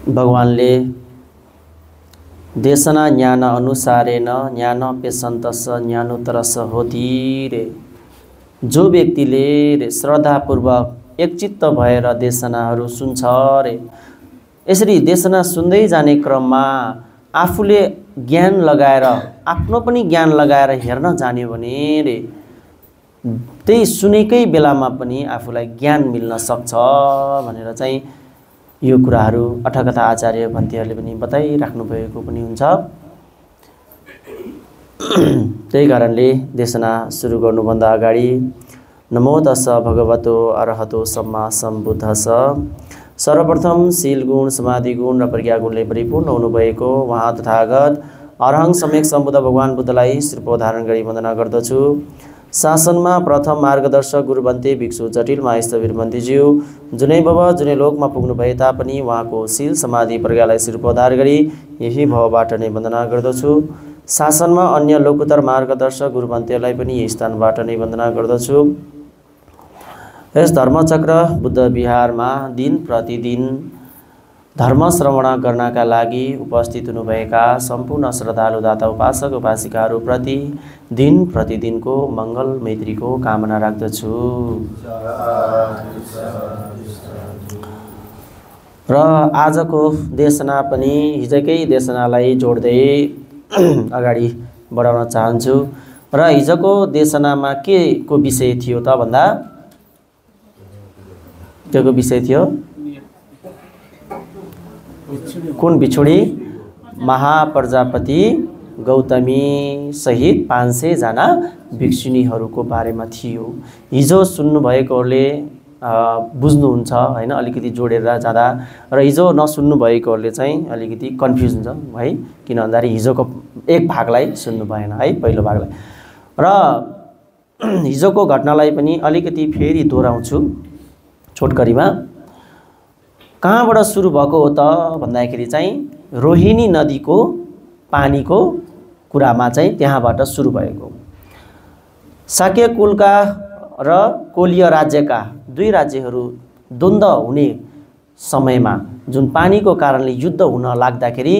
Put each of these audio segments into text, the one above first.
भगवानले देशना ज्ञान अनुसारेण ज्ञान पेशन्तस ज्ञानोत्तरस होती रे। जो व्यक्तिले रे श्रद्धापूर्वक एकचित्त भएर देशनाहरू सुन्छ रे, यसरी देशना सुन्दै जाने क्रममा आफूले ज्ञान लगाएर आफ्नो पनि ज्ञान लगाएर हेर्न जान्यो भने रे त्यही सुनेकै बेलामा पनि आफूलाई ज्ञान मिल्न सक्छ भनेर चाहिँ यो कुराहरू अठकथा आचार्य भन्तीहरूले पनि बताइराख्नु भएको पनि हुन्छ। त्यही कारणले देशना सुरु गर्नुभन्दा अगाडि नमो तस्स भगवतो अरहतो सम्मा सम्बुद्धस्स, सर्वप्रथम शील गुण समाधि गुण र प्रज्ञा गुणले परिपूर्ण हुनुभएको वहाँ तथागत अरहङ सम्यक सम्बुद्ध भगवान बुद्धलाई श्रीपद धारण गरी वन्दना गर्दछु। शासनमा प्रथम मार्गदर्शक गुरुबन्ते भिक्षु जटिल माहेश्वर बन्तीज्यू जुनै भव जुनै लोकमा पुग्नु भए तापनि उहाँको शील समाधि प्रज्ञालाई श्रीपदार गरी यही भवबाट नै वन्दना गर्दछु। शासनमा अन्य लोकोत्तर मार्गदर्शक गुरुबन्तेलाई पनि यही स्थानबाट नै वन्दना गर्दछु। यस धर्मचक्र बुद्ध विहारमा दिन प्रतिदिन धर्म श्रवण गर्नका लागि उपस्थित हुनुभएका सम्पूर्ण श्रद्धालु दाता उपासक उपासिकाहरू प्रति दिन प्रतिदिनको मङ्गल मैत्रीको कामना राख्दछु। र आजको देशना पनि हिजोकै देशनालाई जोड्दै अगाडि बढाउन चाहन्छु। र हिजोको देशनामा के को विषय थियो त भन्दा के को विषय थियो? कुन बिछुडी महाप्रजापति गौतमी सहित 500 जना भिक्षुणीहरूको बारेमा थियो। हिजो सुन्नुभएकोहरूले बुझ्नुहुन्छ हैन, अलिकति जोडेर जाँदा, र हिजो नसुन्नु भएकोहरूले चाहिँ अलिकति कन्फ्युज हुन्छ है, किन भन्दाखेरि हिजोको एक भागलाई सुन्नु भएन है, पहिलो भागलाई। र हिजोको घटनालाई पनि अलिकति फेरि दोहोऱ्याउँछु छोटकरीमा। कहाँबाट सुरु भएको हो त भन्दाखेरि चाहिँ रोहिणी नदीको पानीको कुरामा चाहिँ त्यहाँबाट सुरु भएको। शाक्य कुलका र कोलीय राज्यका दुई राज्यहरू द्वन्द्व हुने समयमा जुन पानीको कारणले युद्ध हुन लाग्दाखेरि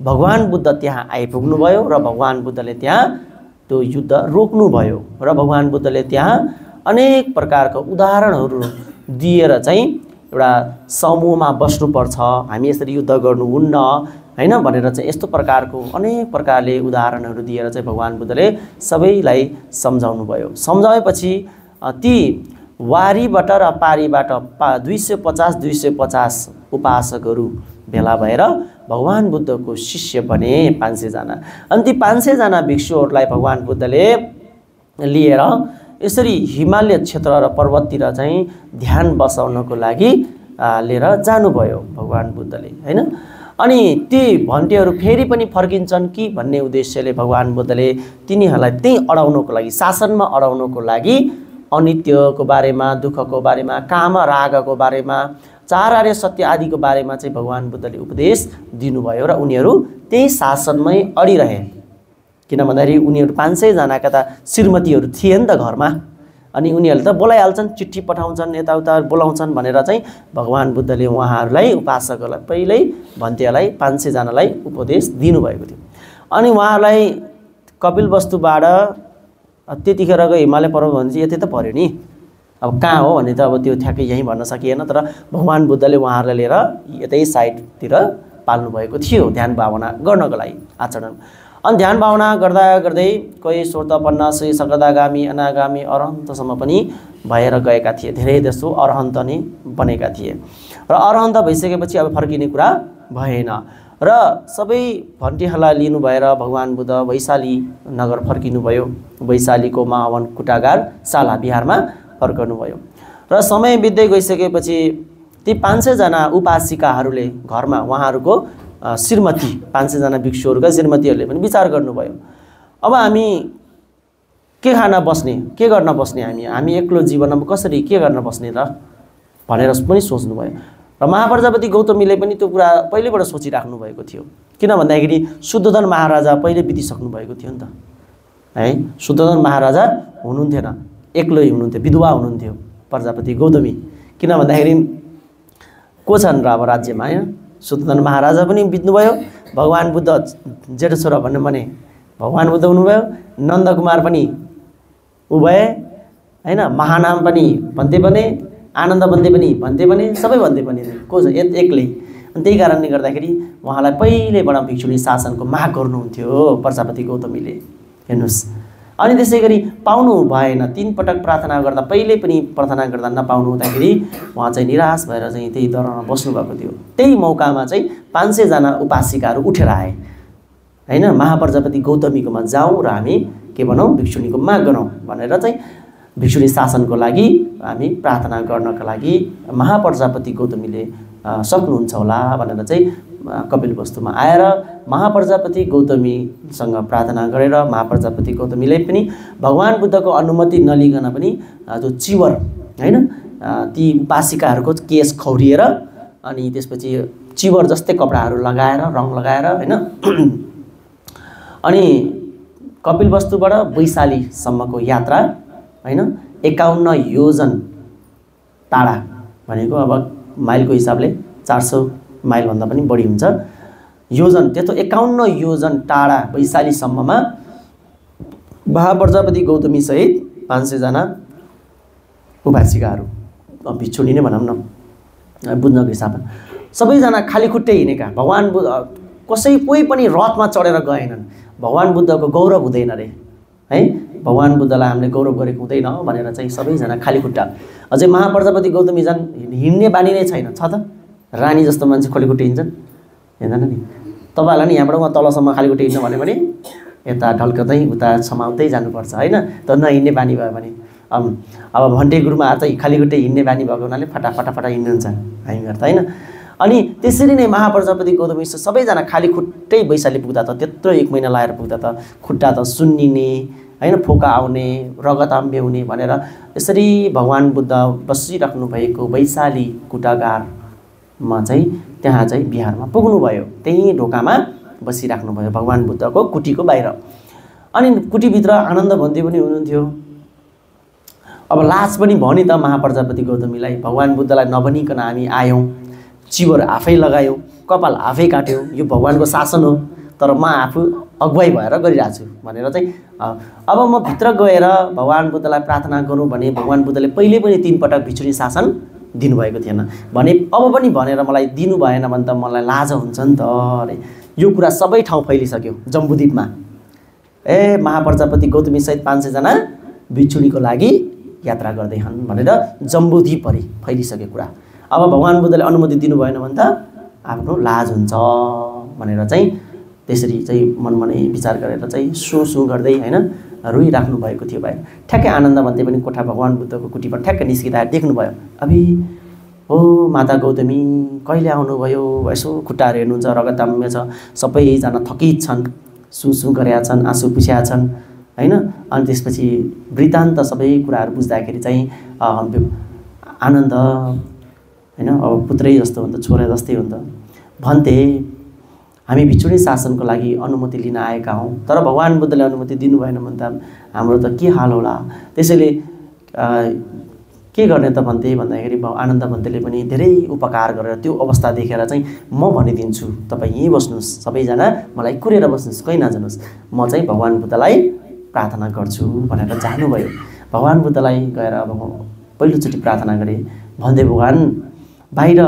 भगवान बुद्ध त्यहाँ आइपुग्नुभयो र भगवान बुद्धले त्यहाँ त्यो युद्ध रोक्नुभयो र भगवान बुद्धले त्यहाँ अनेक प्रकारका उदाहरणहरू दिएर चाहिँ एउटा समूहमा बस्नुपर्छ, हामी यसरी युद्ध गर्नुहुन्न हैन भनेर चाहिँ यस्तो प्रकारको अनेक प्रकारले उदाहरणहरू दिएर चाहिँ भगवान बुद्धले सबैलाई सम्झाउनु भयो। सम्झाएपछि ती वारीबाट र पारीबाट 250 उपासकहरू भेला भएर भगवान बुद्धको शिष्य बने 500 जना। अनि ती 500 जना भिक्षुहरूलाई भगवान बुद्धले लिएर यसरी हिमालय क्षेत्र र पर्वततिर चाहिँ ध्यान बसाउनको लागि लिएर जानुभयो भगवान बुद्धले हैन। अनि ती भन्टेहरू फेरि पनि फर्किन्छन् कि भन्ने उद्देश्यले भगवान बुद्धले तिनीहरूलाई त्यही अडाउनको लागि, शासनमा अडाउनको लागि अनित्यको बारेमा, दुःखको बारेमा, काम रागको बारेमा, चार आर्य सत्य आदिको बारेमा चाहिँ भगवान बुद्धले उपदेश दिनुभयो र उनीहरू त्यही शासनमै अडिरहे। किन भन्दाखेरि उनीहरू 500 जनाका त श्रीमतीहरू थिए नि त घरमा, अनि उनीहरूले त बोलाइहाल्छन्, चिठी पठाउँछन्, यताउता बोलाउँछन् भनेर चाहिँ भगवान बुद्धले उहाँहरूलाई उपासकहरूलाई पहिल्यै भन्तेलाई 500 जनालाई उपदेश दिनुभएको थियो। अनि उहाँहरूलाई कपिलवस्तुबाट त्यतिखेरको हिमालय पर्वत भने चाहिँ यतै त पर्यो नि, अब कहाँ हो भने त अब त्यो ठ्याक्कै यहीँ भन्न सकिएन, तर भगवान बुद्धले उहाँहरूलाई लिएर यतै साइडतिर पाल्नुभएको थियो ध्यान भावना गर्नको लागि आचरण। अनि ध्यान भावना गर्दा गर्दै कोही सोतपन्न श्री सकदागामी अनागामी अरहन्तसम्म पनि भएर गएका थिए। धेरै जसो अरहन्त नै बनेका थिए र अरहन्त भइसकेपछि अब फर्किने कुरा भएन र सबै भन्टीहरूलाई लिनु भएर भगवान बुद्ध वैशाली नगर फर्किनुभयो। वैशालीको महावन कुटागार साला बिहारमा फर्कनुभयो र समय बित्दै गइसकेपछि ती 500 जना उपासिकाहरूले घरमा उहाँहरूको श्रीमती 500 जना भिक्षुहरूका श्रीमतीहरूले पनि विचार गर्नुभयो, अब हामी के खान बस्ने, के गर्न बस्ने, हामी एक्लो जीवनमा कसरी के गर्न बस्ने त भनेर पनि सोच्नुभयो। र महाप्रजापति गौतमीले पनि त्यो कुरा पहिलेबाट सोचिराख्नु भएको थियो। किन भन्दाखेरि शुद्धोधन महाराजा पहिले बितिसक्नु भएको थियो नि त है। शुद्धोधन महाराजा हुनुहुन्थेन, एक्लै हुनुहुन्थ्यो, विधवा हुनुहुन्थ्यो प्रजापति गौतमी। किन भन्दाखेरि को छन् र अब राज्यमा हैन, शुद्धोधन महाराजा पनि बित्नुभयो, भगवान बुद्ध जेठो छोरा भन्नु भने भगवान बुद्ध हुनुभयो, नन्दकुमार पनि उ भए हैन, महानाम पनि भन्थे भने, आनन्द भन्थे पनि भन्थे भने, सबै भन्थे पनि को छ एक्लै। अनि त्यही कारणले गर्दाखेरि उहाँलाई पहिलेबाट भिक्षुणी शासनको माग गर्नुहुन्थ्यो प्रजापति गौतमीले। हेर्नुहोस्, अनि त्यसै गरी पाउनु भएन, 3 पटक प्रार्थना गर्दा पहिले पनि प्रार्थना गर्दा नपाउनु हुँदाखेरि उहाँ चाहिँ निराश भएर चाहिँ त्यही दरबारमा बस्नुभएको थियो। त्यही मौकामा चाहिँ 500 जना उपासिकाहरू उठेर आए हैन, महाप्रजापति गौतमीकोमा जाउँ र हामी के भनौँ भिक्षुणीको माग गरौँ भनेर चाहिँ भिक्षुणी शासनको लागि हामी प्रार्थना गर्नका लागि महाप्रजापति गौतमीले सक्नुहुन्छ होला भनेर चाहिँ कपिलवस्तुमा आएर महाप्रजापति गौतमीसँग प्रार्थना गरेर महाप्रजापति गौतमीले पनि भगवान बुद्धको अनुमति नलिकन पनि जो चिवर हैन ती उपासिकाहरूको केस खौरिएर अनि त्यसपछि चिवर जस्तै कपडाहरू लगाएर रङ लगाएर हैन अनि कपिलवस्तुबाट वैशालीसम्मको यात्रा हैन 51 योजन टाढा भनेको अब माइलको हिसाबले 400 माइल भन्दा पनि बढी हुन्छ। योजन त्यस्तो 51 योजन टाढा वैशालीसम्ममा महाप्रजापति गौतमी सहित 500 जना उपासिकाहरू भिक्षुणी नै भनौँ न बुझ्नको हिसाबमा सबैजना खाली खुट्टै हिँडेका। भगवान बुद्ध कसै कोही पनि रथमा चढेर गएनन्। भगवान बुद्धको गौरव हुँदैन रे है, भगवान बुद्धलाई हामीले गौरव गरेको हुँदैन भनेर चाहिँ सबैजना खाली खुट्टा। अझै महाप्रजापति गौतमी झन् हिँड्ने बानी नै छैन, छ त रानी जस्तो मान्छे खाली खुट्टा हिँड्छन् हेर्दैन नि। तपाईँहरूलाई नि यहाँबाट उहाँ तलसम्म खाली खुट्टा हिँड्नु भन्यो भने यता ढल्कँदै उता समाउँदै जानुपर्छ होइन, त नहिँड्ने बानी भयो भने अब भन्टे गुरुमा चाहिँ खाली खुट्टा हिँड्ने बानी भएको हुनाले फटाफटा हिँड्नुहुन्छ हामीहरू त होइन। अनि त्यसरी नै महाप्रजापति गौतमी सबैजना खाली खुट्टै वैशाली पुग्दा त त्यत्रो 1 महिना लगाएर पुग्दा त खुट्टा त सुन्निने हैन, फोका आउने, रगत आम्ब्याउने भनेर यसरी भगवान बुद्ध बसिराख्नु भएको वैशाली कुटागारमा चाहिँ त्यहाँ चाहिँ बिहारमा पुग्नुभयो। त्यही ढोकामा बसिराख्नु भयो भगवान बुद्धको कुटीको बाहिर। अनि कुटीभित्र आनन्द भन्थे पनि हुनुहुन्थ्यो। अब लाज पनि भन्यो त महाप्रजापति गौतमीलाई, भगवान बुद्धलाई नभनिकन हामी आयौँ, चिवर आफै लगायौँ, कपाल आफै काट्यौँ, यो भगवानको शासन हो तर म आफू अगुवाई भएर गरिरहेको छु भनेर चाहिँ अब म भित्र गएर भगवान बुद्धलाई प्रार्थना गरौँ भने भगवान बुद्धले पहिले पनि 3 पटक भिक्षुणी शासन दिनुभएको थिएन भने अब पनि भनेर मलाई दिनु भएन भने त मलाई लाज हुन्छ नि त अरे। यो कुरा सबै ठाउँ फैलिसक्यो जम्बुद्वीपमा। महाप्रजापति गौतमी सहित 500 जना भिक्षुणीको लागि यात्रा गर्दैछन् भनेर जम्बुद्वीपभरि फैलिसक्यो कुरा। अब भगवान बुद्धले अनुमति दिनु भएन भने त आफ्नो लाज हुन्छ भनेर चाहिँ त्यसरी चाहिँ मनमनै विचार गरेर चाहिँ सु गर्दै हैन रोइराख्नु भएको थियो भाइ। ठ्याक्कै आनन्द भन्थे पनि कोठा भगवान बुद्धको कुटीबाट ठ्याक्कै निस्किँदा देख्नुभयो, अबे ओ माता गौतमी कहिले आउनुभयो, यसो खुट्टाहरू हेर्नुहुन्छ रगताम्य छ, सबैजना थकित छन्, सु गरेका छन्, आँसु पुछ्या छन् हैन। अनि त्यसपछि वृत्तान्त सबै कुराहरू बुझ्दाखेरि चाहिँ आनन्द हैन अब पुत्रै जस्तो हुन्छ, छोरा जस्तै हुन्छ भन्थे। हामी भिक्षुणी शासनको लागि अनुमति लिन आएका हौँ तर भगवान बुद्धले अनुमति दिनु भएन भने त हाम्रो त के हाल होला। त्यसैले के गर्ने त भन्थे भन्दाखेरि आनन्द भन्तेले पनि धेरै उपकार गरेर त्यो अवस्था देखेर चाहिँ म भनिदिन्छु तपाईँ यहीँ बस्नुहोस्, सबैजना मलाई कुरेर बस्नुहोस्, कहीँ नजानुहोस्, म चाहिँ भगवान बुद्धलाई प्रार्थना गर्छु भनेर जानुभयो। भगवान बुद्धलाई गएर अब पहिलोचोटि प्रार्थना गरे भन्दै भगवान बाहिर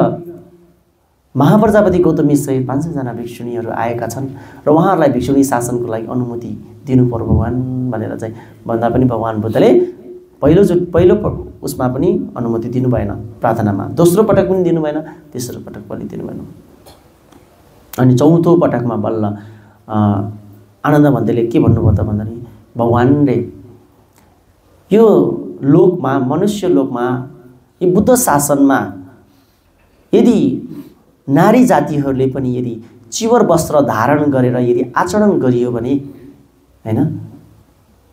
महाप्रजापति गौतमी सहित 500 जना भिक्षुणीहरू आएका छन् र उहाँहरूलाई भिक्षुणी शासनको लागि अनुमति दिनु पर्यो भगवान भनेर चाहिँ भन्दा पनि भगवान बुद्धले पहिलो उसमा पनि अनुमति दिनु भएन प्रार्थनामा, दोस्रो पटक पनि दिनु भएन, तेस्रो पटक पनि दिनु भएन। अनि चौथो पटकमा बल्ल आनन्द भन्तेले के भन्नुभयो त भन्दाखेरि भगवानले यो लोकमा मनुष्य लोकमा यो बुद्ध शासनमा यदि नारी जातिहरूले पनि यदि चिवर वस्त्र धारण गरेर यदि आचरण गरियो भने हैन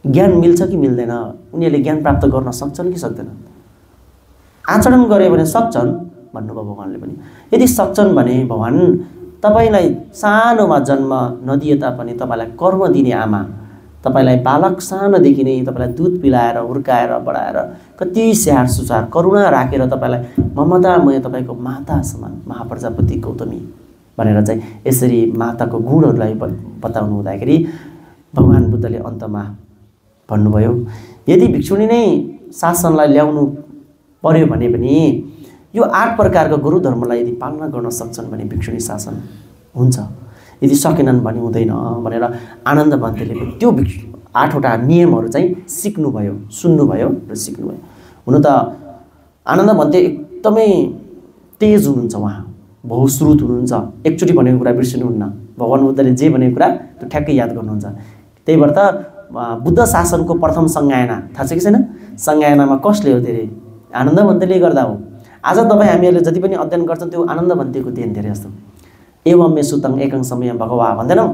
ज्ञान मिल्छ कि मिल्दैन, उनीहरूले ज्ञान प्राप्त गर्न सक्छन् कि सक्दैनन्। आचरण गरे भने सक्छन् भन्नुभयो भगवानले पनि। यदि सक्छन् भने भगवान तपाईलाई सानोमा जन्म नदिए तापनि तपाईलाई कर्म दिने आमा, तपाईलाई बालक सानोदेखि नै तपाईलाई दुध पिलाएर हुर्काएर बढाएर कति स्याहार सुसार करुणा राखेर तपाईलाई ममतामय तपाईको माता समान महाप्रजापति गौतमी भनेर चाहिँ यसरी माताको गुणहरूलाई बताउनु हुँदाखेरि भगवान बुद्धले अन्तमा भन्नुभयो, यदि भिक्षुणी नै शासनलाई ल्याउनु पर्यो भने पनि यो 8 प्रकारको गुरु धर्मलाई यदि पालना गर्न सक्छन् भने भिक्षुणी शासन हुन्छ, यदि सकेनन् भने हुँदैन भनेर आनन्द भन्तेले त्यो 8वटा नियमहरू चाहिँ सिक्नुभयो, सुन्नुभयो र सिक्नुभयो। हुन त आनन्द भन्ते एकदमै तेज हुनुहुन्छ, उहाँ बहुश्रुत हुनुहुन्छ, एकचोटि भनेको कुरा बिर्सिनुहुन्न। भगवान बुद्धले जे भनेको कुरा त्यो ठ्याक्कै याद गर्नुहुन्छ। त्यही भएर त बुद्ध शासनको प्रथम संज्ञायना थाहा छ कि छैन? संज्ञायनामा कसले हो? धेरै आनन्द भन्तेले गर्दा हो। आज तपाईँ हामीहरूले जति पनि अध्ययन गर्छौँ त्यो आनन्द भन्तेको देन धेरै जस्तो। एवं मे सुतङ एकं समय भगवा भन्दैनौँ,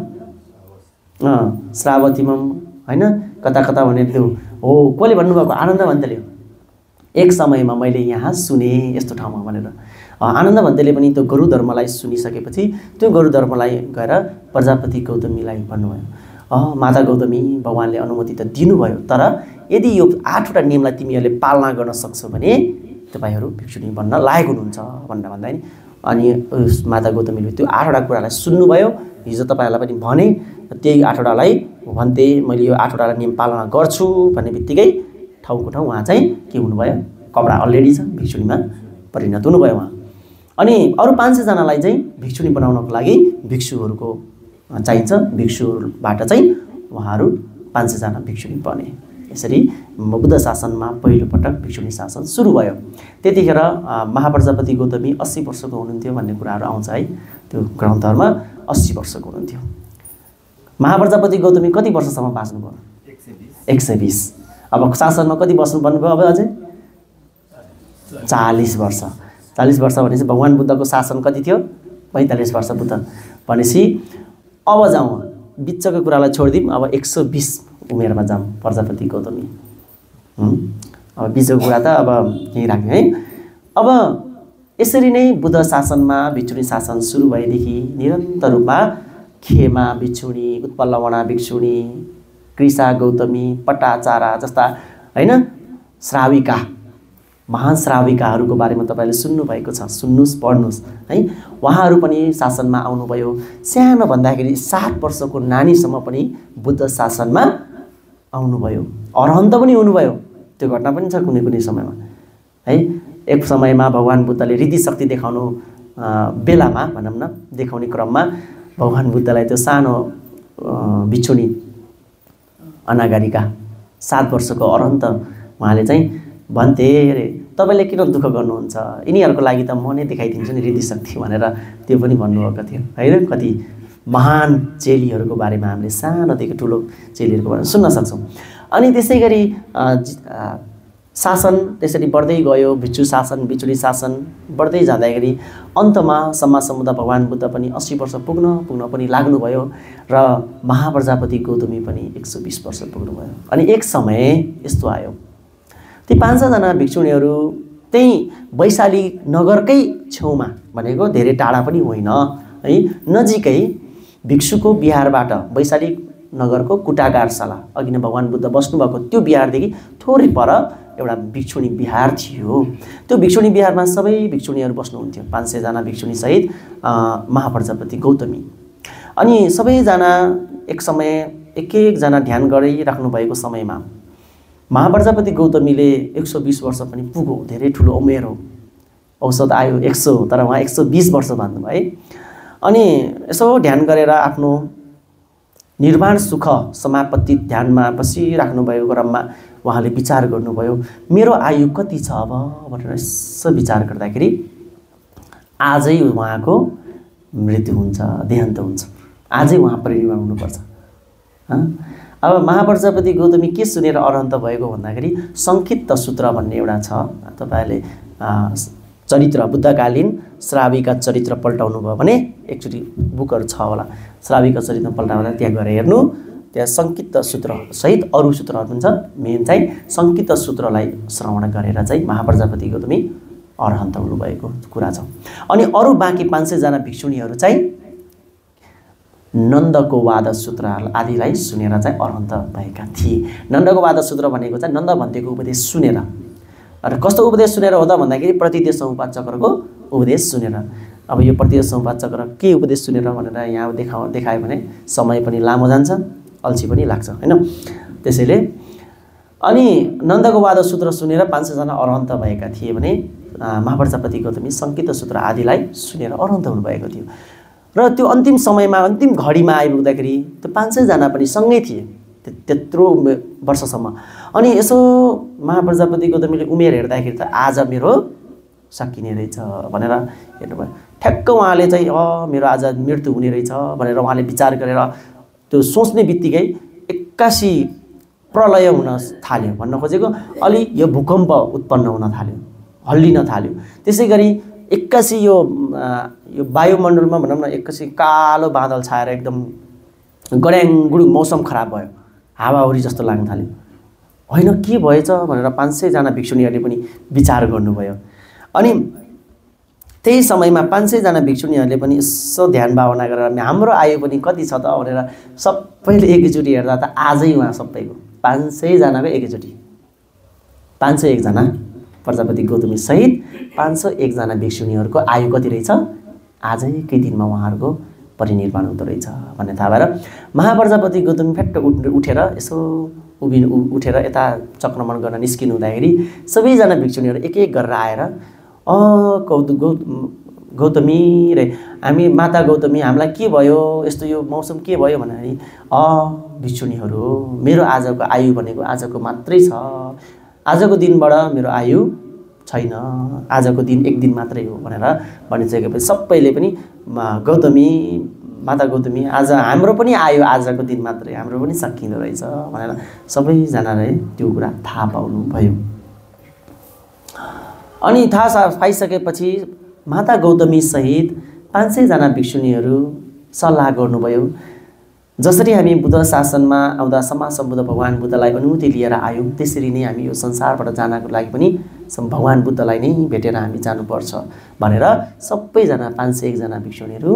श्रावतीमम होइन, कता कता भनेर त्यो हो कसले भन्नुभएको? आनन्द भन्तेले। एक समयमा मैले यहाँ सुने यस्तो ठाउँमा भनेर आनन्द भन्तेले पनि त्यो गुरु धर्मलाई सुनिसकेपछि त्यो गुरु धर्मलाई गएर प्रजापति गौतमीलाई भन्नुभयो, माता गौतमी भगवानले अनुमति त दिनुभयो, तर यदि यो 8वटा नियमलाई तिमीहरूले पालना गर्न सक्छौ भने तपाईँहरू भिक्षुणी बन्न लायक हुनुहुन्छ भनेर भन्दा नि। अनि माता गौतमीले त्यो 8वटा कुरालाई सुन्नुभयो। हिजो तपाईँहरूलाई पनि भने त्यही 8वटालाई भन्थे, मैले यो 8वटा नियम पालना गर्छु भन्ने बित्तिकै ठाउँको ठाउँ उहाँ चाहिँ के हुनुभयो? कपडा अलरेडी छ, भिक्षुणीमा परिणत हुनुभयो उहाँ। अनि अरू 500 जनालाई चाहिँ भिक्षुणी बनाउनको लागि भिक्षुहरूको चाहिन्छ, भिक्षुबाट चाहिँ उहाँहरू 500 जना भिक्षुणी बने। यसरी बुद्ध शासनमा पहिलोपटक भिक्षुणी शासन सुरु भयो। त्यतिखेर महाप्रजापति गौतमी 80 वर्षको हुनुहुन्थ्यो भन्ने कुराहरू आउँछ है, त्यो ग्रन्थहरूमा 80 वर्षको हुनुहुन्थ्यो। महाप्रजापति गौतमी कति वर्षसम्म बाँच्नुभयो? 120। अब शासनमा कति बस्नु भन्नुभयो? अब अझै 40 वर्ष। 40 वर्ष भनेपछि भगवान बुद्धको शासन कति थियो? 45 वर्ष बुद्ध भनेपछि अब जाउँ, बिचको कुरालाई छोडिदिउँ, अब 120 उमेरमा जाउँ प्रजापति गौतमी। अब बिचको कुरा त अब यहीँ राख्ने है। अब यसरी नै बुद्ध शासनमा भिक्षुणी शासन सुरु भएदेखि निरन्तर रूपमा खेमा भिक्षुणी, उत्पलवना भिक्षुणी, कृषा गौतमी, पटाचारा जस्ता होइन श्राविका, महान श्राविकाहरूको बारेमा तपाईँले सुन्नुभएको छ, सुन्नुहोस् पढ्नुहोस् है। उहाँहरू पनि शासनमा आउनुभयो। सानो भन्दाखेरि 7 वर्षको नानीसम्म पनि बुद्ध शासनमा आउनुभयो, अरहन्त पनि हुनुभयो। त्यो घटना पनि छ कुनै कुनै समयमा है। एक समयमा भगवान बुद्धले रीति शक्ति देखाउनु बेलामा भनौँ न, देखाउने क्रममा भगवान बुद्धलाई त्यो सानो भिक्षुणी अनागारिका 7 वर्षको अरहन्त उहाँले चाहिँ भन्थे, अरे तपाईँले किन दुःख गर्नुहुन्छ, यिनीहरूको लागि त म नै देखाइदिन्छु नि रीति शक्ति भनेर त्यो पनि भन्नुभएको थियो होइन। कति महान चेलीहरूको बारेमा हामीले सानोदेखि ठुलो चेलीहरूको बारेमा सुन्न सक्छौँ। अनि त्यसै गरी शासन त्यसरी बढ्दै गयो, भिक्षु शासन, भिक्षुणी शासन बढ्दै जाँदाखेरि अन्तमा सम्मा समुद्र भगवान बुद्ध पनि 80 वर्ष पुग्न पनि लाग्नुभयो र महाप्रजापति गौतमी पनि 120 वर्ष पुग्नुभयो। अनि एक समय यस्तो आयो, ती 500 जना भिक्षुणीहरू त्यही वैशाली नगरकै छेउमा, भनेको धेरै टाढा पनि होइन है, नजिकै भिक्षुको बिहारबाट वैशाली नगरको कुटागारशाला, अघि नै भगवान बुद्ध बस्नुभएको त्यो बिहारदेखि थोरै पर एउटा भिक्षुणी बिहार थियो। त्यो भिक्षुणी बिहारमा सबै भिक्षुणीहरू बस्नुहुन्थ्यो, 500 जना भिक्षुणी सहित महाप्रजापति गौतमी। अनि सबैजना एक समय एक जना ध्यान गरिराख्नु भएको समयमा महाप्रजापति गौतमीले 120 वर्ष पनि पुग्यो, धेरै ठुलो उमेर हो। औसत आयु 100, तर उहाँ 120 वर्ष भन्नुभयो है। अनि यसो ध्यान गरेर आफ्नो निर्वाण सुख समापत्ति ध्यानमा बसिराख्नु भएको क्रममा उहाँले विचार गर्नुभयो, मेरो आयु कति छ अब भनेर यसो विचार गर्दाखेरि आजै उहाँको मृत्यु हुन्छ, देहान्त हुन्छ, आजै उहाँ परिनिर्वाण हुनुपर्छ। अब महाप्रजापति गौतमी के सुनेर अरहन्त भएको भन्दाखेरि संक्षिप्त सूत्र भन्ने एउटा छ, तपाईँहरूले चरित्र बुद्धकालीन श्राविका चरित्र पल्टाउनु भयो भने एकचोटि बुकहरू छ होला, श्राविका चरित्र पल्टाउँदा त्यहाँ गएर हेर्नु, त्यहाँ संक्षिप्त सूत्र सहित अरू सूत्रहरू हुन्छ। मेन चाहिँ संक्षिप्त सूत्रलाई श्रवण गरेर चाहिँ महाप्रजापति गौतमी अरहन्त हुनुभएको कुरा छ। अनि अरू बाँकी 500 जना भिक्षुणीहरू चाहिँ नन्दको वाद सूत्र आदिलाई सुनेर चाहिँ अरहन्त भएका थिए। नन्दको वाद सूत्र भनेको चाहिँ नन्द भन्तेको उपदेश सुनेर, र कस्तो उपदेश सुनेर हो त भन्दाखेरि प्रतिदेश समुपाद चक्रको उपदेश सुनेर। अब यो प्रतिरोध समुपाद चक्र के उपदेश सुनेर भनेर यहाँ देखायो भने समय पनि लामो जान्छ, अल्छी पनि लाग्छ हैन। त्यसैले अनि नन्दको वाद सूत्र सुनेर 500 जना अरहन्त भएका थिए भने महाप्रजापति गौतमी संकित सूत्र आदिलाई सुनेर अरहन्त हुनुभएको थियो। र त्यो अन्तिम समयमा अन्तिम घडीमा आइपुग्दाखेरि त्यो 500 जना पनि सँगै थिए त्यत्रो वर्षसम्म। अनि यसो महाप्रजापति गौतमीले उमेर हेर्दाखेरि त आज मेरो सकिने रहेछ भनेर हेर्नुभयो। ठ्याक्क उहाँले चाहिँ मेरो आज मृत्यु हुने रहेछ भनेर उहाँले विचार गरेर त्यो सोच्ने बित्तिकै 81 प्रलय हुन थाल्यो। भन्न खोजेको अलि यो भूकम्प उत्पन्न हुन थाल्यो, हल्लिन थाल्यो। त्यसै गरी 81 यो वायुमण्डलमा भनौँ न 81 कालो बादल छाएर एकदम गड्याङगुडुङ मौसम खराब भयो, हावाहुरी जस्तो लाग्न थाल्यो। होइन के भएछ भनेर 500 जना भिक्षुणीहरूले पनि विचार गर्नुभयो। अनि त्यही समयमा 500 जना भिक्षुणीहरूले पनि यसो ध्यान भावना गरेर हाम्रो आयु पनि कति छ त भनेर सबैले एकैचोटि हेर्दा त आजै उहाँ सबैको 500 जनाको एकैचोटि 501 जना प्रजापति गौतमी सहित 501 जना भिक्षुणीहरूको आयु कति रहेछ, आजैकै दिनमा उहाँहरूको परिनिर्वाण हुँदो रहेछ भन्ने थाहा भएर महाप्रजापति गौतमी फ्याट्ट उठेर यसो उठेर यता चक्रमण गर्न निस्किनु हुँदाखेरि सबैजना भिक्षुणीहरू एक एक गरेर आएर गौतमी रे हामी माता गौतमी हामीलाई के भयो, यस्तो यो मौसम के भयो भन्दाखेरि भिक्षुणीहरू मेरो आजको आयु भनेको आजको मात्रै छ, आजको दिनबाट मेरो आयु छैन, आजको दिन एक दिन मात्रै हो भनेर भनिसकेपछि सबैले पनि गौतमी माता गौतमी आज हाम्रो पनि आयु आजको दिन मात्रै, हाम्रो पनि सकिँदो रहेछ भनेर सबैजनाले त्यो कुरा थाहा पाउनु भयो। अनि थाहा पाइसकेपछि माता गौतमी सहित 500 जना भिक्षुणीहरू सल्लाह गर्नुभयो। जसरी हामी बुद्ध शासनमा आउँदा समाज सम्बुद्ध भगवान बुद्धलाई अनुमति लिएर आयौँ त्यसरी नै हामी यो संसारबाट जानको लागि पनि भगवान बुद्धलाई नै भेटेर हामी जानुपर्छ भनेर सबैजना 501 जना भिक्षुणीहरू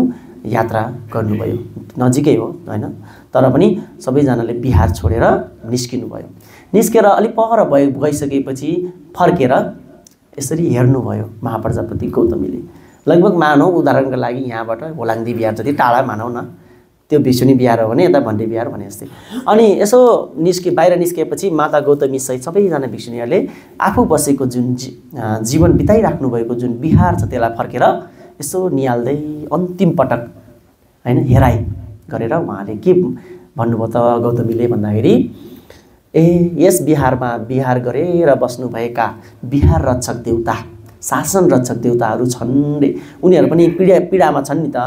यात्रा गर्नुभयो। नजिकै हो हैन, तर पनि सबैजनाले बिहार छोडेर निस्किनुभयो। निस्केर अलि पर गइसकेपछि फर्केर यसरी हेर्नुभयो महाप्रजापति गौतमीले। लगभग मानौ उदाहरणको लागि यहाँबाट होलाङ्दी बिहार जति टाढा मानौ न, त्यो भिक्षुणी बिहार हो भने यता भन्डे बिहार भने जस्तै। अनि यसो बाहिर निस्केपछि माता गौतमी सहित सबैजना भिक्षुणीहरूले आफू बसेको जुन जीवन बिताइराख्नु भएको जुन बिहार छ त्यसलाई फर्केर यसो निहाल्दै अन्तिम पटक हैन हेराइ गरेर उहाँले के भन्नुभयो त गौतमीले भन्दाखेरि यस बिहारमा बिहार गरेर बस्नुभएका बिहार रक्षक देवता, शासन रक्षक देवताहरू छन् रे, उनीहरू पनि पीडामा छन् नि त,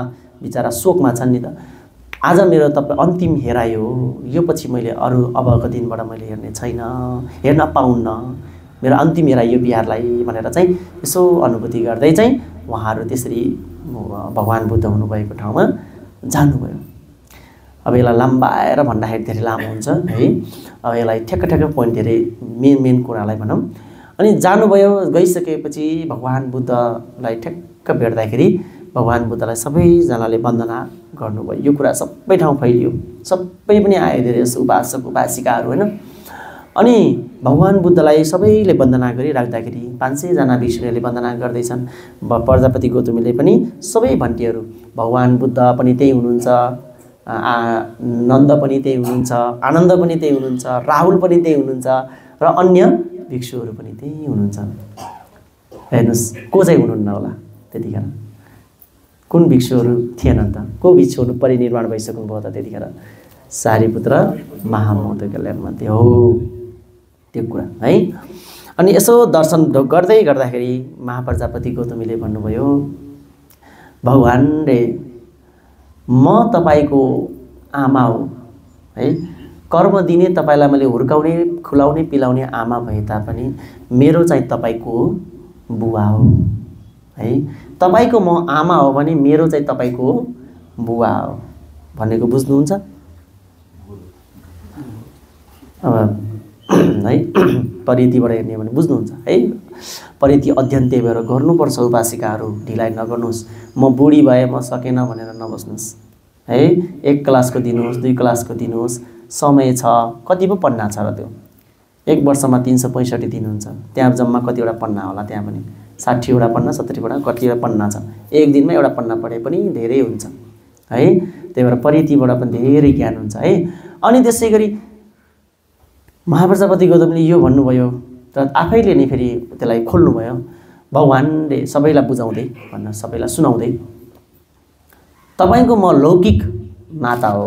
बिचरा शोकमा छन् नि त। आज मेरो तपाईँ अन्तिम हेराइ हो, यो पछि मैले अरू अबको दिनबाट मैले हेर्ने छैन, हेर्न पाउन्न, मेरो अन्तिम हेराइ यो बिहारलाई भनेर चाहिँ यसो अनुभूति गर्दै चाहिँ उहाँहरू त्यसरी भगवान बुद्ध हुनुभएको ठाउँमा जानुभयो। अब यसलाई लम्बाएर भन्दाखेरि धेरै लामो हुन्छ है, अब यसलाई ठ्याक्क ठ्याक्क पोइन्ट धेरै मेन कुरालाई भनौँ। अनि जानुभयो, गइसकेपछि भगवान बुद्धलाई ठ्याक्क भेट्दाखेरि भगवान बुद्धलाई सबैजनाले वन्दना गर्नुभयो। यो कुरा सबै ठाउँ फैलियो, सबै पनि आए धेरै जस्तो उपासक उपासिकाहरू होइन। अनि भगवान बुद्धलाई सबैले वन्दना गरिराख्दाखेरि 500 जना भिक्षुणीहरूले वन्दना गर्दैछन्। प्रजापति गौतमीले पनि सबै भन्टीहरू भगवान बुद्ध पनि त्यही हुनुहुन्छ, नन्द पनि त्यही हुनुहुन्छ, आनन्द पनि त्यही हुनुहुन्छ, राहुल पनि त्यही हुनुहुन्छ र अन्य भिक्षुहरू पनि त्यही हुनुहुन्छ। हेर्नुहोस् को चाहिँ हुनुहुन्न होला त्यतिखेर, कुन भिक्षुहरू थिएनन् त, को भिक्षुहरू परिनिर्वाण भइसक्नु भयो त त्यतिखेर? सारीपुत्र महामोद कल्याणमध्ये हो त्यो कुरा है। अनि यसो दर्शन गर्दै गर्दाखेरि महाप्रजापति गौतमीले भन्नुभयो, भगवान रे म तपाईको आमा हो है, कर्म दिने तपाईलाई मैले हुर्काउने खुलाउने पिलाउने आमा भए तापनि मेरो चाहिँ तपाईको बुवा हो है। तपाईको म आमा हो भने मेरो चाहिँ तपाईको बुवा हो भनेको बुझ्नुहुन्छ? अब है परिधिबाट हेर्ने भने बुझ्नुहुन्छ है। परिधि अध्ययन त्यही भएर गर्नुपर्छ उपासिकाहरू, ढिलाइ नगर्नुहोस्। म बुढी भए म सकेन भनेर नबस्नुहोस् है। 1 क्लासको दिनुहोस्, 2 क्लासको दिनुहोस्, समय छ। कति पो पन्ना छ र त्यो? 1 वर्षमा 365 दिन हुन्छ, त्यहाँ जम्मा कतिवटा पन्ना होला त्यहाँ पनि? 60वटा पन्ना 70वटा कतिवटा पन्ना छ। एक दिनमा एउटा पन्ना पढे पनि धेरै हुन्छ है। त्यही भएर परिधिबाट पनि धेरै ज्ञान हुन्छ है। अनि त्यसै गरी महाप्रजापति गौतमले यो भन्नुभयो र आफैले नै फेरि त्यसलाई खोल्नुभयो। भगवानले सबैलाई बुझाउँदै भन्न सबैलाई सुनाउँदै तपाईको म लौकिक माता हो,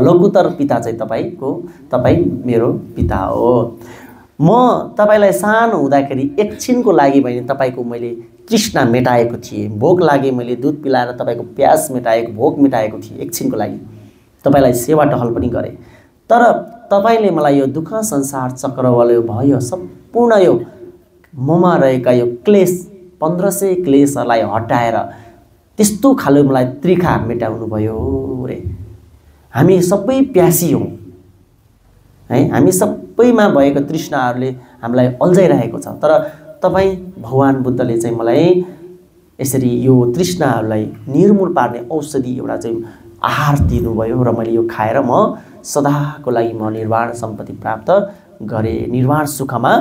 लघुतर पिता चाहिँ तपाईँ मेरो पिता हो। म तपाईलाई सानो हुँदाखेरि एकछिनको लागि भने तपाईको मैले तृष्णा मेटाएको थिएँ, भोक लागे मैले दुध पिलाएर तपाईको प्यास मेटाएको, भोक मेटाएको थिएँ एकछिनको लागि, तपाईलाई सेवा टहल पनि गरेँ। तर तपाईले मलाई यो दुःख संसार चक्रवाले भयो सम्पूर्ण यो ममा रहेका यो क्लेश 1500 क्लेशहरूलाई हटाएर त्यस्तो खाले मलाई त्रिखा मेटाउनु भयो रे। हामी सबै प्यासी हौं है, हामी सबैमा भएको तृष्णाहरूले हामीलाई अल्झाइरहेको छ। तर तपाईँ भगवान बुद्धले चाहिँ मलाई यसरी यो तृष्णाहरूलाई निर्मूल पार्ने औषधि एउटा चाहिँ आहार दिनुभयो र मैले यो खाएर म सदाको लागि म निर्वाण सम्पत्ति प्राप्त गरेँ, निर्वाण सुखमा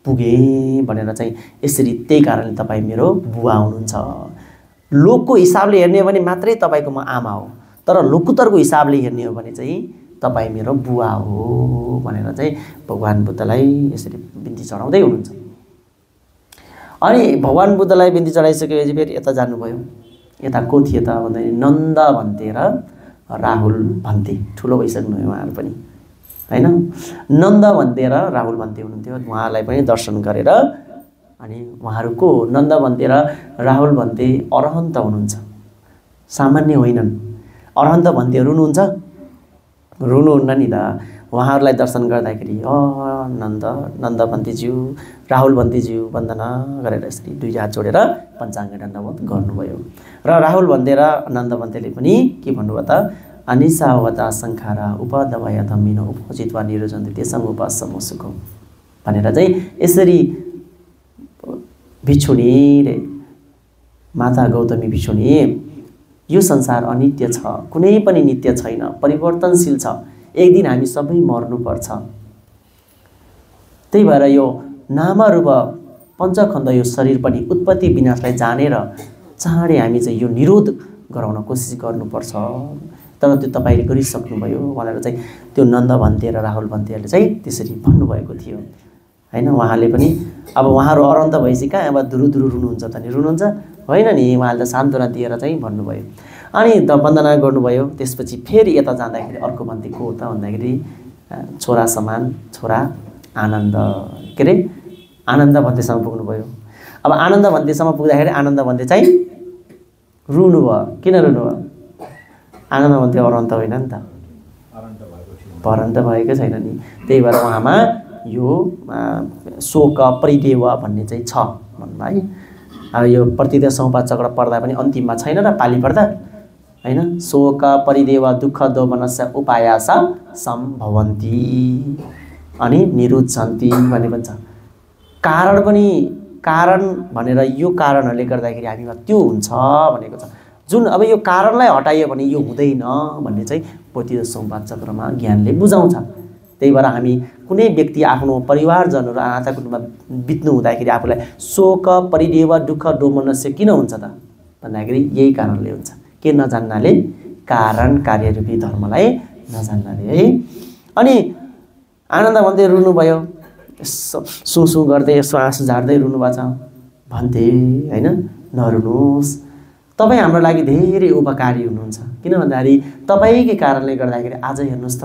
पुगेँ भनेर चाहिँ यसरी। त्यही कारणले तपाईँ मेरो बुवा हुनुहुन्छ। लोकको हिसाबले हेर्ने हो भने मात्रै तपाईको म आमा हो, तर लोकुतरको हिसाबले हेर्ने हो भने चाहिँ तपाईँ मेरो बुवा हो भनेर चाहिँ भगवान बुद्धलाई यसरी बिन्ती चढाउँदै हुनुहुन्छ। अनि भगवान बुद्धलाई बिन्ती चढाइसकेपछि फेरि यता जानुभयो। यता को थिए त भन्दाखेरि नन्द भन्ते र राहुल भन्ते, ठुलो भइसक्नुभयो उहाँहरू पनि हैन। नन्द भन्ते र राहुल भन्ते हुनुहुन्थ्यो। उहाँहरूलाई पनि दर्शन गरेर अनि उहाँहरूको नन्द भन्ते र राहुल भन्ते अरहन्त हुनुहुन्छ, सामान्य होइनन्। अरहन्त भन्ते रुनुहुन्छ रुनुहुन्न नि त। उहाँहरूलाई दर्शन गर्दाखेरि नन्द भन्तेज्यू राहुल भन्तेज्यू वन्दना गरेर यसरी दुई हात जोडेर पञ्चाङ्ग दण्डवत गर्नुभयो। र राहुल भन्ते र नन्द भन्तेले पनि के भन्नुभयो त अनिसावता संखारा उपदवय धम्मिनो उपजित्वा निरोजन्ते तेसम उपासम सुखो भनेर चाहिँ यसरी भिक्षुणी रे माता गौतमी भिक्षुणी यो संसार अनित्य छ, कुनै पनि नित्य छैन, परिवर्तनशील छ। एक दिन हामी सबै मर्नुपर्छ। त्यही भएर यो नाम रूप पञ्चखण्ड यो शरीर पनि उत्पत्ति विनाशलाई जानेर चाँडै हामी चाहिँ यो निरोध गराउन कोसिस गर्नुपर्छ। तर त्यो तपाईँले गरिसक्नुभयो भनेर चाहिँ त्यो नन्द भन्ते र राहुल भन्तेहरूले चाहिँ त्यसरी भन्नुभएको थियो हैन। उहाँले पनि अब उहाँहरू अरन्त भएपछि कहाँ अब धुरु रुनुहुन्छ त नि, रुनुहुन्छ होइन नि, उहाँले त सान्त्वना दिएर चाहिँ भन्नुभयो। अनि वन्दना गर्नुभयो। त्यसपछि फेरि यता जाँदाखेरि अर्को भन्ते को हो त भन्दाखेरि छोरा समान छोरा आनन्द के अरे आनन्द भन्तेसम्म पुग्नुभयो। अब आनन्द भन्तेसम्म पुग्दाखेरि आनन्द भन्ते चाहिँ रुनुभयो। किन रुनुभयो? आनन्द भन्ते अरन्त होइन नि त, परन्त भएको छैन नि। त्यही भएर उहाँमा यो शोक परिदेव भन्ने चाहिँ छ भन्नु है। अब यो प्रतिदेव संपाद चक्र पढ्दा पनि अन्तिममा छैन र पाली पढ्दा हैन, शोक परिदेव दुःख दोमनस्य उपायास सम्भवन्ति अनि निरुद्धन्ति भन्ने पनि छ। कारण पनि कारण भनेर यो कारणहरूले गर्दाखेरि हामीमा त्यो हुन्छ भनेको छ। जुन अब यो कारणलाई हटाइयो भने यो हुँदैन भन्ने चाहिँ प्रतिदेव संपाद चक्रमा ज्ञानले बुझाउँछ। त्यही भएर हामी कुनै व्यक्ति आफ्नो परिवारजनहरू अनाथ कुटुम्बमा बित्नु हुँदाखेरि आफूलाई शोक परिदेव दुःख दोमनस्य किन हुन्छ त भन्दाखेरि यही कारणले हुन्छ। के नजान्नाले, कारण कार्यरूपी धर्मलाई नजान्नाले है। अनि आनन्द भन्दै रुनुभयो, सु गर्दै यसो आँसु झार्दै रुनुभएको छ। भन्थे हैन नरुनुहोस्, तपाईँ हाम्रो लागि धेरै उपकारी हुनुहुन्छ। किन भन्दाखेरि तपाईँकै कारणले गर्दाखेरि आज हेर्नुहोस् त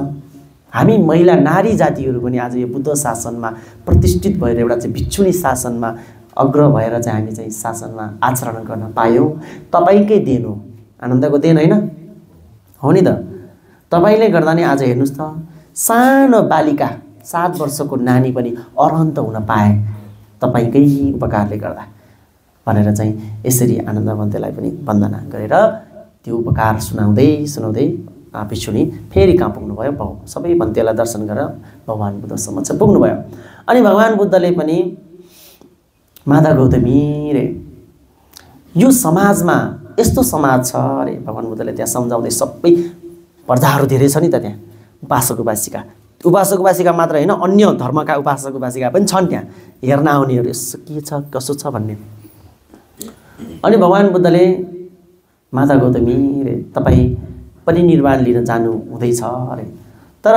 हामी महिला नारी जातिहरू पनि आज यो बुद्ध शासनमा प्रतिष्ठित भएर एउटा चाहिँ भिक्षुणी शासनमा अग्र भएर चाहिँ हामी चाहिँ शासनमा आचरण गर्न पायौँ। तपाईँकै देन हो, आनन्दको देन होइन हो नि त। तपाईँले गर्दा नै आज हेर्नुहोस् त सानो बालिका 7 वर्षको नानी पनि अरहन्त हुन पाए तपाईँकै उपकारले गर्दा भनेर चाहिँ यसरी आनन्द भन्तेलाई पनि वन्दना गरेर त्यो उपकार सुनाउँदै भिक्षुणी फेरि कहाँ पुग्नुभयो? सबै भन्तेलाई दर्शन गरेर भगवान बुद्ध समक्ष पुग्नुभयो। अनि भगवान बुद्धले पनि माता गौतमी रे यो समाजमा यस्तो समाज छ रे, भगवान बुद्धले त्यहाँ सम्झाउँदै सबै प्रजाहरू धेरै छ नि त त्यहाँ, उपासक उपासिका मात्र होइन अन्य धर्मका उपासक उपासिका पनि छन् त्यहाँ हेर्न आउनेहरू। यसो के छ कसो छ भन्ने अनि भगवान बुद्धले माता गौतमी रे तपाईँ परिनिर्वाण लिन जानु हुँदैछ अरे। तर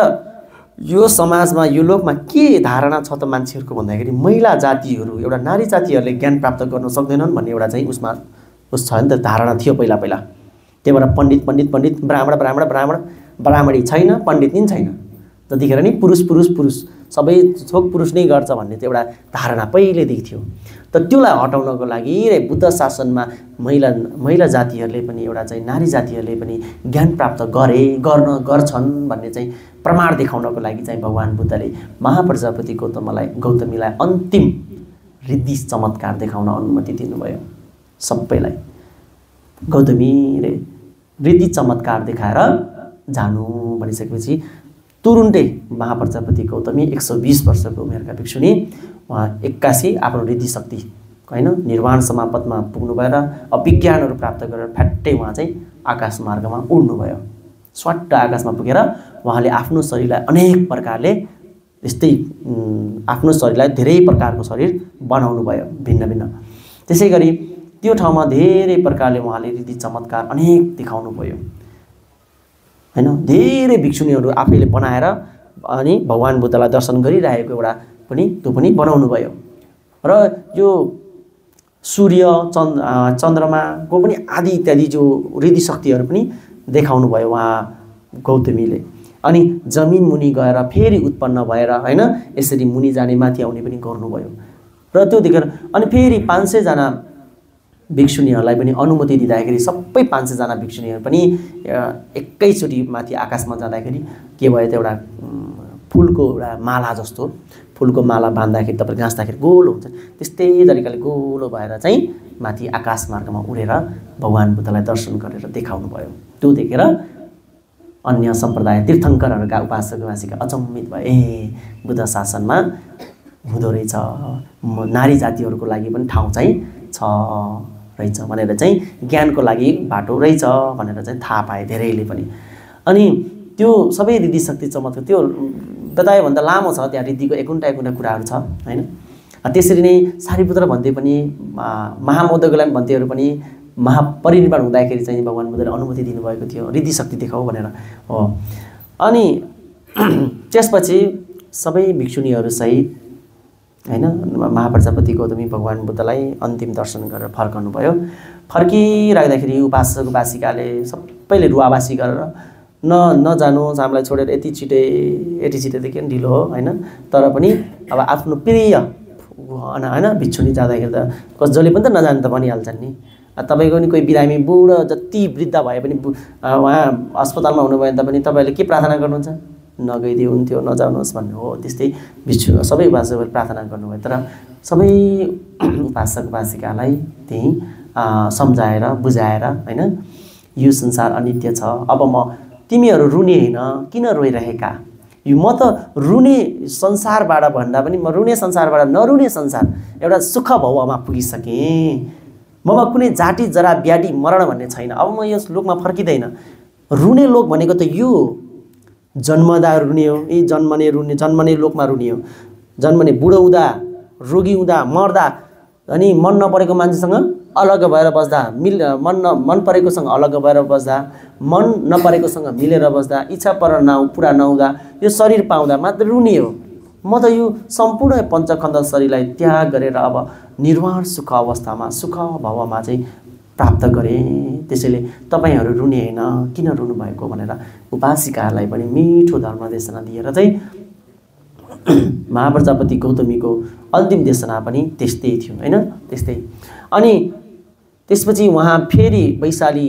यो समाजमा यो लोकमा के धारणा छ त मान्छेहरूको भन्दाखेरि महिला जातिहरू एउटा नारी जातिहरूले ज्ञान प्राप्त गर्न सक्दैनन् भन्ने एउटा चाहिँ उसमा उस छ नि त धारणा थियो पहिला पहिला। त्यही भएर पण्डित पण्डित पण्डित ब्राह्मण ब्राह्मण ब्राह्मण ब्राह्मणी छैन, पण्डित नि छैन, जतिखेर नि पुरुष पुरुष पुरुष सबै थोक पुरुष नै गर्छ भन्ने चाहिँ एउटा धारणा पहिलेदेखि थियो। त त्यसलाई हटाउनको लागि बुद्ध शासनमा महिला जातिहरूले पनि एउटा चाहिँ नारी जातिहरूले पनि ज्ञान प्राप्त गर्छन् भन्ने चाहिँ प्रमाण देखाउनको लागि चाहिँ भगवान बुद्धले महाप्रजापति गौतमीलाई अन्तिम रिद्धि चमत्कार देखाउन अनुमति दिनुभयो। सबैलाई गौतमी रे रिद्धि चमत्कार देखाएर जानु भनिसकेपछि तुरुन्तै महाप्रजापति गौतमी 120 वर्षको उमेरका भिक्षुनी उहाँ 81 आफ्नो रिद्धि शक्ति हैन निर्वाण समापतमा पुग्नुभयो र अभिज्ञानहरू प्राप्त गरेर फ्याट्टै उहाँ चाहिँ आकाश मार्गमा उड्नुभयो। स्वाट्ट आकाशमा पुगेर उहाँले आफ्नो शरीरलाई अनेक प्रकारले यस्तै आफ्नो शरीरलाई धेरै प्रकारको शरीर बनाउनु भयो भिन्न भिन्न। त्यसै गरी त्यो ठाउँमा धेरै प्रकारले उहाँले रिद्धि चमत्कार अनेक देखाउनु भयो हैन। धेरै भिक्षुनीहरू आफैले बनाएर अनि भगवान बुद्धलाई दर्शन गरिरहेको एउटा पनि त्यो पनि बनाउनु भयो। र यो सूर्य चन्द्रमाको पनि आदि इत्यादि जो रिद्धि शक्तिहरू पनि देखाउनु भयो उहाँ गौतमीले। अनि जमिन मुनि गएर फेरि उत्पन्न भएर हैन यसरी मुनि जाने माथि आउने पनि गर्नुभयो। र त्यो देखेर अनि फेरि 500 जना भिक्षुनीहरूलाई पनि अनुमति दिँदाखेरि सबै 500 जना भिक्षुनीहरू पनि एकैचोटि माथि आकाशमा जाँदाखेरि के भयो त एउटा फुलको एउटा माला जस्तो फुलको माला बाँध्दाखेरि तपाईँ गाँच्दाखेरि गोलो हुन्छ त्यस्तै तरिकाले गोलो भएर चाहिँ माथि आकाश मार्गमा उडेर भगवान बुद्धलाई दर्शन गरेर देखाउनु भयो। त्यो देखेर अन्य सम्प्रदाय तीर्थङ्करहरूका उपासक-उपासिका अचम्मित भए, ए बुद्ध शासनमा हुँदो रहेछ, नारी जातिहरूको लागि पनि ठाउँ चाहिँ छ रहेछ भनेर चाहिँ ज्ञानको लागि बाटो रहेछ भनेर चाहिँ थाहा पाए धेरैले पनि। अनि त्यो सबै रिद्धि शक्ति चमत्कार त्यो बतायोभन्दा लामो छ, त्यहाँ रिद्धिको एकुन्टा कुराहरू छ हैन। त्यसरी नै सारिपुत्र भन्थे पनि महामोदगलान भन्थेहरू पनि महापरिनिर्वाण हुँदाखेरि चाहिँ भगवान बुद्धले अनुमति दिनुभएको थियो रिद्धि शक्ति देखाऊ भनेर हो। अनि त्यसपछि सबै भिक्षुनीहरू सहित हैन महाप्रजापति गौतमी भगवान बुद्धलाई अन्तिम दर्शन गरेर फर्कनु भयो। फर्किराख्दाखेरि उपासक उपासिकाले सबैले रुवावासी गरेर नजानुहोस् हामीलाई छोडेर यति छिटेदेखि ढिलो हो हैन। तर पनि अब आफ्नो प्रिय हैन भिक्षुनी जाँदाखेरि त कसैले पनि त नजानु त भनिहाल्छन् नि। तपाईको नि कोही बिरामी बुढो जति वृद्ध भए पनि उहाँ अस्पतालमा हुनुभयो भने पनि तपाईले के प्रार्थना गर्नुहुन्छ, नगइदिए हुन्थ्यो नजाउनुहोस् भन्ने हो। त्यस्तै भिक्षु सबै उपासकहरूले प्रार्थना गर्नुभयो। तर सबै उपासक उपासिकालाई त्यही सम्झाएर बुझाएर हैन यो संसार अनित्य छ, अब म तिमीहरू रुने हैन किन रोइरहेका, यो म त रुने संसारबाट भन्दा पनि म रुने संसारबाट नरुने संसार एउटा सुख भवमा पुगिसकेँ। ममा कुनै जाति जरा व्याधि मरण भन्ने छैन, अब म यस लोकमा फर्किँदैन। रुने लोक भनेको त यो जन्मदा रुने हो, यी जन्मने लोकमा रुने हो। जन्मने बुढो हुँदा रोगी हुँदा मर्दा अनि मन नपरेको मान्छेसँग अलग भएर बस्दा मन परेकोसँग अलग भएर बस्दा मन नपरेकोसँग मिलेर बस्दा इच्छा पुरा नहुँदा यो शरीर पाउँदा मात्र रुने हो। म त यो सम्पूर्ण पञ्चखण्ड शरीरलाई त्याग गरेर अब निर्वाण सुख अवस्थामा सुख भवमा चाहिँ प्राप्त गरेँ। त्यसैले तपाईहरू रुने हैन किन रुनु भएको भनेर उपासिकाहरूलाई पनि मिठो धर्मदेशना दिएर चाहिँ महाप्रजापति गौतमीको अन्तिम देशना पनि त्यस्तै थियो हैन। त्यस्तै अनि त्यसपछि उहाँ फेरि वैशाली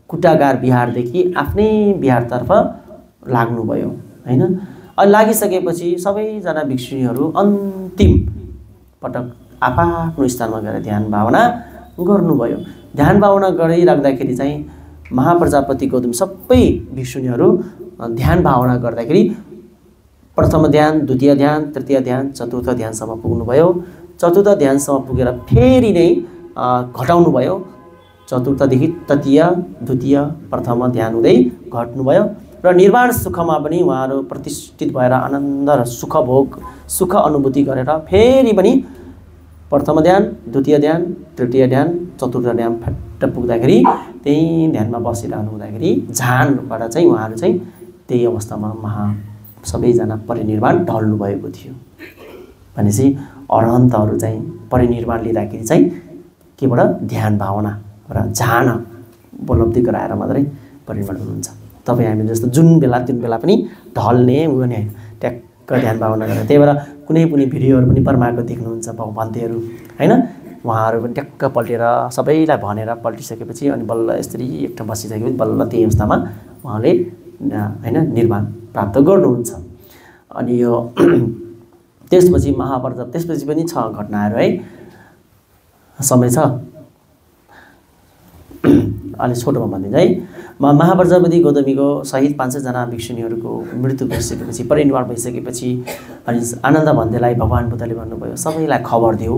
कुटागार बिहारदेखि आफ्नै बिहारतर्फ लाग्नुभयो हैन। अनि लागिसकेपछि सबैजना भिक्षुनीहरू अन्तिम पटक आफ्नो स्थानमा गएर ध्यान भावना गर्नुभयो। ध्यान भावना गरिराख्दाखेरि चाहिँ महाप्रजापति गौतम सबै भिक्षुनीहरू ध्यान भावना गर्दाखेरि प्रथम ध्यान, द्वितीय ध्यान, तृतीय ध्यान, चतुर्थ ध्यानसम्म पुग्नुभयो। चतुर्थ ध्यानसम्म पुगेर फेरि नै घटाउनु भयो। चतुर्थदेखि तृतीय, द्वितीय, प्रथम ध्यान हुँदै घट्नुभयो र निर्वाण सुखमा पनि उहाँहरू प्रतिष्ठित भएर आनन्द र सुख भोग सुख अनुभूति गरेर फेरि पनि प्रथम ध्यान, द्वितीय ध्यान, तृतीय ध्यान, चतुर्थ ध्यान फट्ट पुग्दाखेरि त्यही ध्यानमा बसिरहनु हुँदाखेरि झानबाट चाहिँ उहाँहरू चाहिँ त्यही अवस्थामा सबैजना परिनिर्वाण ढल्नु भएको थियो। भनेपछि अरहन्तहरू चाहिँ परिनिर्वाण लिँदाखेरि चाहिँ केबाट ध्यान भावना र झान उपलब्धि गराएर मात्रै परिनिर्वाण हुनुहुन्छ। तपाईँ हामी जस्तो जुन बेला जुन बेला पनि ढल्ने हुने होइन, ट्याक्क ध्यान भावना गरेर। त्यही भएर कुनै पनि भिडियोहरू पनि परमाको देख्नुहुन्छ भगवन्तेहरू होइन, उहाँहरू पनि ट्याक्क पल्टेर सबैलाई भनेर पल्टिसकेपछि अनि बल्ल यसरी एक ठाउँ बसिसकेपछि बल्ल त्यही अवस्थामा उहाँले होइन निर्वाण प्राप्त गर्नुहुन्छ। अनि यो त्यसपछि महाप्रजापति, त्यसपछि पनि छ घटनाहरू है, समय छ अलिक छोटोमा भनिदिन्छ है। महाप्रजापति गौतमीको सहित 500 जना भिक्षुणीहरूको मृत्यु भइसकेपछि, परिनिर्वाण भइसकेपछि अनि आनन्द भन्देलाई भगवान बुद्धले भन्नुभयो सबैलाई खबर देऊ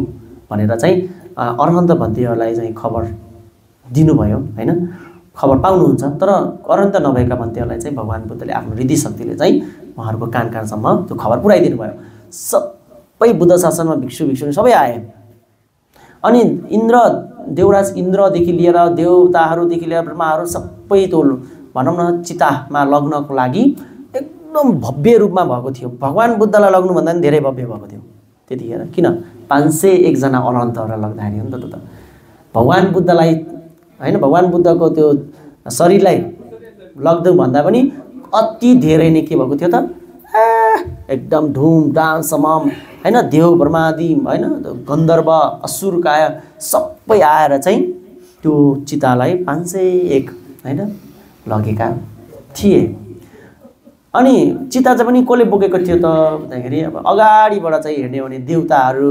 भनेर चाहिँ अरहन्त भन्देहरूलाई चाहिँ खबर दिनुभयो होइन। खबर पाउनुहुन्छ, तर अरहन्त नभएका भन्देहरूलाई चाहिँ भगवान बुद्धले आफ्नो हृदय शक्तिले चाहिँ उहाँहरूको कान कानसम्म त्यो खबर पुर्याइदिनु भयो। सबै बुद्ध शासनमा भिक्षु भिक्षुणी सबै आए। अनि देवराज इन्द्रदेखि लिएर देवताहरूदेखि लिएर ब्रह्माहरू सबै त्यो भनौँ न चितामा लग्नको लागि एकदम भव्य रूपमा भएको थियो। भगवान बुद्धलाई लग्नुभन्दा पनि धेरै भव्य भएको थियो त्यतिखेर। किन 501 जना अरहन्तहरूलाई लग्दाखेरि हो नि त। भगवान बुद्धलाई होइन, भगवान बुद्धको त्यो शरीरलाई लग्दो भन्दा पनि अति धेरै नै के भएको थियो त, एकदम धुमधाम समम होइन, देव ब्रह्मादि होइन, गन्धर्व असुरकाय सबै आएर चाहिँ त्यो चितालाई 501 होइन लगेका थिए। अनि चिता चाहिँ पनि कसले बोकेको थियो त भन्दाखेरि अब अगाडिबाट चाहिँ हेर्ने हो भने देवताहरू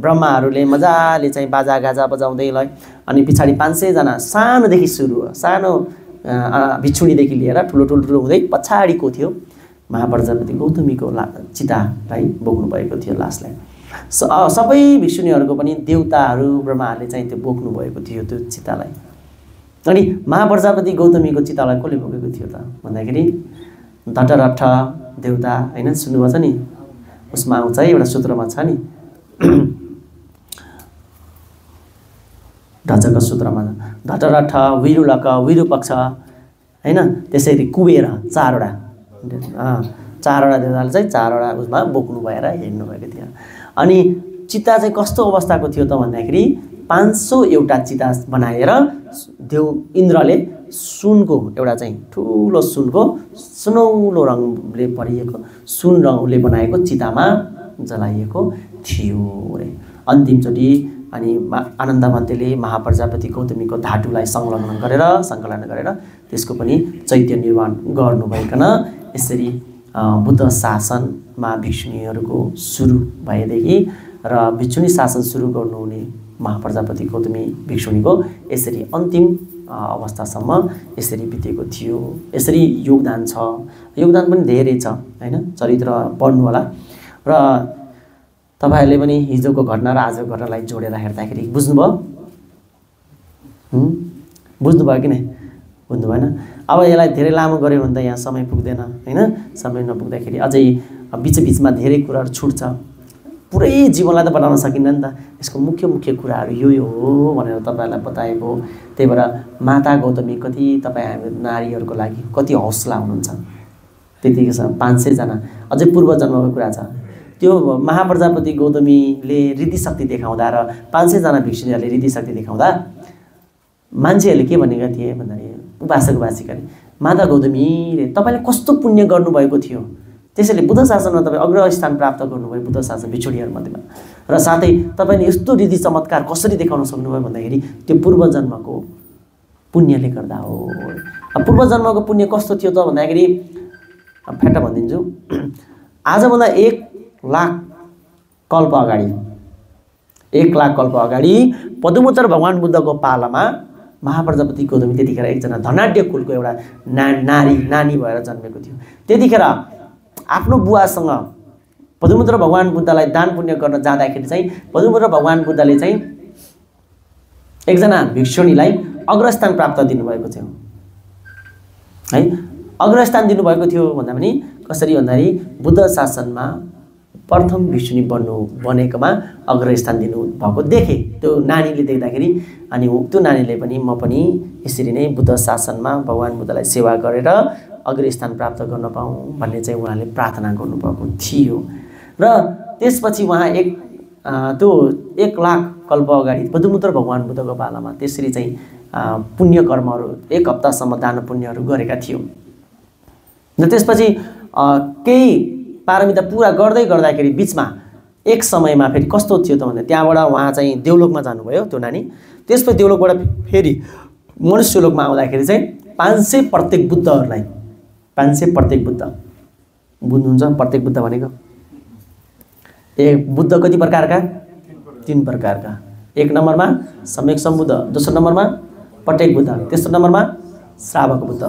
ब्रह्माहरूले मजाले चाहिँ बाजागाजा बजाउँदै लय, अनि पछाडि 500 जना सानोदेखि सुरु हो, सानो भिक्षुणीदेखि लिएर ठुलो ठुलो ठुलो हुँदै पछाडिको थियो महाप्रजापति गौतमीको चितालाई बोक्नु भएको थियो लासलाई। सबै भिक्षुणीहरूको पनि देवताहरू ब्रह्माहरूले चाहिँ त्यो बोक्नु भएको थियो त्यो चितालाई। अनि महाप्रजापति गौतमीको चितालाई कसले बोकेको थियो त भन्दाखेरि धटरठ देवता होइन, सुन्नुभएको छ नि, उसमा आउँछ है एउटा सूत्रमा छ नि ढचक सूत्रमा धटरठ विरुलक विरूपक्ष होइन, त्यसरी कुबेर चारवटा देवताले चाहिँ चारवटा उसमा बोक्नु भएर हेर्नु भएको थियो। अनि चिता चाहिँ कस्तो अवस्थाको थियो त भन्दाखेरि 501 चिता बनाएर देव इन्द्रले सुनको एउटा चाहिँ ठुलो सुनको सुनौलो रङले भरिएको सुन रङले बनाएको चितामा जलाइएको थियो रे। अन्तिमचोटि अनि आनन्द भन्तेले महाप्रजापति गौतमीको धातुलाई संकलन गरेर त्यसको पनि चैत्य निर्माण गर्नुभइकन यसरी बुद्ध शासनमा भिक्षुणीहरूको सुरु भएदेखि र भिक्षुणी शासन सुरु गर्नुहुने महाप्रजापति गौतमी भिक्षुणीको यसरी अन्तिम अवस्थासम्म यसरी बितेको थियो। यसरी योगदान छ, योगदान पनि धेरै छ होइन, चरित्र पढ्नु होला। र तपाईहरुले पनि हिजोको घटना र आजको घटनालाई जोडेर हेर्दाखेरि बुझ्नुभयो कि नै? बुझ्नु भएन? अब यसलाई धेरै लामो गर्यो भने त यहाँ समय पुग्दैन हैन। समय नपुग्दाखेरि अझै बीचबीचमा धेरै कुराहरू छुट्छ। पुरै जीवनलाई त बनाउन सकिन्न नि त। यसको मुख्य कुराहरू यो हो भनेर तपाईहरुलाई बताएको। त्यही भएर माता गौतमी कति तपाई हामी नारीहरूको लागि कति हौसला हुनुहुन्छ। त्यतिकै छ 500 जना अझै पूर्व जन्मको कुरा छ। त्यो महाप्रजापति गौतमीले रीति शक्ति देखाउँदा र 500 जना भिक्षुणीहरूले रीति शक्ति देखाउँदा मान्छेहरूले के भनेका थिए भन्दाखेरि उपासक उपासिकाले माता गौतमीले तपाईले कस्तो पुण्य गर्नुभएको थियो, त्यसैले बुद्ध शासनमा तपाईँ अग्रस्थान प्राप्त गर्नुभयो बुद्ध शासन भिक्षुणीहरू मध्येमा। र साथै तपाईले यस्तो रीति चमत्कार कसरी देखाउन सक्नुभयो भन्दाखेरि त्यो पूर्व जन्मको पुण्यले गर्दा हो। पूर्व जन्मको पुण्य कस्तो थियो त भन्दाखेरि फ्याट्ट भनिदिन्छु, आजभन्दा 1,00,000 कल्प अगाडि 1,00,000 कल्प अगाडि पदुमोत्तर भगवान बुद्धको पालामा महाप्रजापति गौतमी त्यतिखेर एकजना धनाढ्य कुलको एउटा नानी भएर जन्मेको थियो। त्यतिखेर आफ्नो बुवासँग पदुमोत्तर भगवान बुद्धलाई दान पुण्य गर्न जाँदाखेरि चाहिँ पदुमोत्तर भगवान बुद्धले चाहिँ एकजना भिक्षुणीलाई अग्रस्थान प्राप्त दिनुभएको थियो है। अग्रस्थान दिनुभएको थियो भन्दा पनि कसरी भन्दाखेरि बुद्ध शासनमा प्रथम भिक्षुनी बनेकोमा अग्रस्थान दिनुभएको देखेँ त्यो नानीले देख्दाखेरि। अनि त्यो नानीले पनि म पनि यसरी नै बुद्ध शासनमा भगवान बुद्धलाई सेवा गरेर अग्रस्थान प्राप्त गर्न पाऊँ भन्ने चाहिँ उहाँले प्रार्थना गर्नुभएको थियो। र त्यसपछि उहाँ त्यो 1 लाख कल्प अगाडि पदुमुत्र भगवान बुद्धको पालामा त्यसरी चाहिँ पुण्य कर्महरू 1 हप्तासम्म दान पुण्यहरू गरेका थियो। र त्यसपछि केही पारमिता पुरा गर्दै गर्दाखेरि बिचमा एक समयमा फेरि कस्तो थियो त भने त्यहाँबाट उहाँ चाहिँ देवलोकमा जानुभयो त्यो नानी। त्यसपछि देवलोकबाट फेरि मनुष्यलोकमा आउँदाखेरि चाहिँ 500 प्रत्येक बुद्धहरूलाई 500 प्रत्येक बुद्ध बुझ्नुहुन्छ प्रत्येक बुद्ध भनेको बुद्ध कति प्रकारका 3 प्रकारका। 1 नम्बरमा सम्यक सम्बुद्ध, दोस्रो नम्बरमा प्रत्येक बुद्ध, तेस्रो नम्बरमा श्रावक बुद्ध।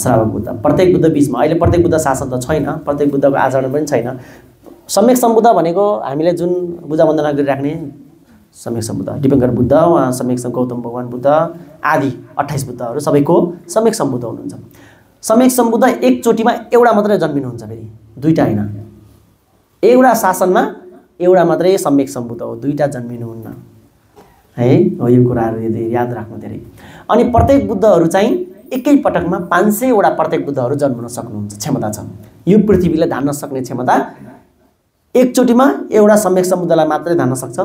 श्रावक बुद्ध प्रत्येक बुद्ध बिचमा अहिले प्रत्येक बुद्ध शासन त छैन, प्रत्येक बुद्धको आचरण पनि छैन। सम्यक सम्बुद्ध भनेको हामीले जुन पूजा वन्दना गरिराख्ने सम्यक सम्बुद्ध दिपङ्कर बुद्ध, उहाँ सम्यक गौतम भगवान बुद्ध आदि 28 बुद्धहरू सबैको सम्यक सम्बुद्ध हुनुहुन्छ। सम्यक सम्बुद्ध एकचोटिमा एउटा मात्रै जन्मिनुहुन्छ, फेरि दुईटा होइन। एउटा शासनमा एउटा मात्रै सम्यक सम्बुद्ध हो, दुईटा जन्मिनुहुन्न है। हो यो कुराहरू याद राख्नु धेरै। अनि प्रत्येक बुद्धहरू चाहिँ एकै पटकमा 500 वटा प्रत्येक बुद्धहरू जन्मन सक्नुहुन्छ, क्षमता छ। यो पृथ्वीले धान्न सक्ने क्षमता एकचोटिमा एउटा सम्यक सम्बुद्धलाई मात्रै धान्न सक्छ